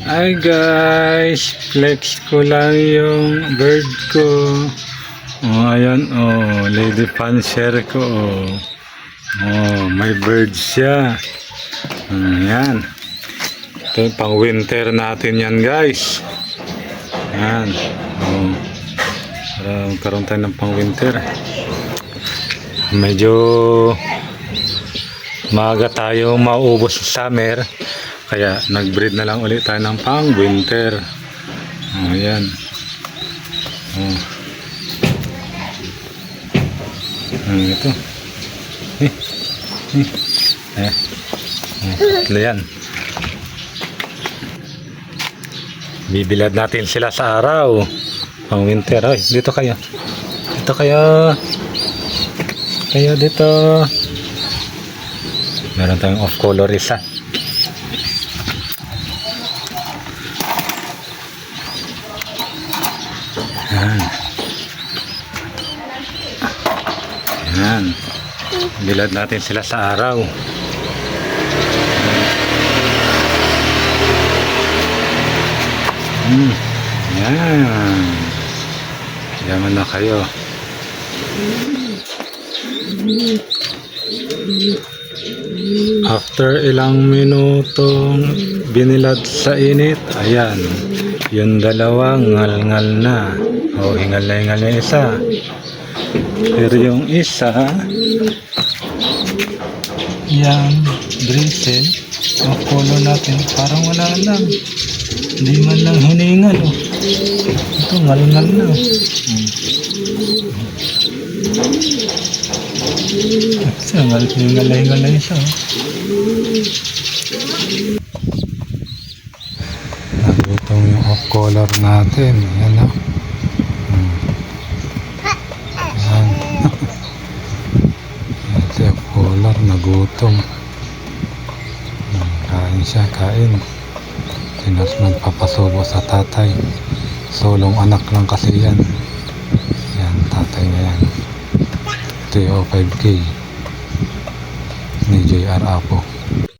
Hi guys, flex ko lang yung bird ko. Oh, ayan oh, lady panser ko oh. Oh, may bird siya. Ayan. Ito yung pang winter natin yan guys. Ayan. Oh. Para magkaroon tayo ng pang winter. Medyo maaga tayo maubos sa summer. Kaya nag-breed na lang ulit tayo ng pang winter. Oh, ayan. Oh. Ito. Ito yan. Bibilad natin sila sa araw. Pang winter. Oy, dito kayo. Dito kayo. Kayo dito. Meron tayong off color isa. Yan. Yan. Bilad natin sila sa araw. Yan. Yaman na kayo. After ilang minutong binilad sa init, ayan, yung dalawang ngal-ngal na. O, hingal na hingal yung isa. Pero yung isa, yan, bristle, ang color natin, parang wala lang. Hindi man lang hiningal. Oh. Ito, ngal-ngal na. Isa, hingal na isa. Nagutong yung off color natin. Yan o. Yan. Ito yung color. Nagutong. Kain siya, kain. Tinas magpapasubo sa tatay. Solong anak lang kasi yan. Yan, tatay na yan. Ito yung 5K ni JR Apo.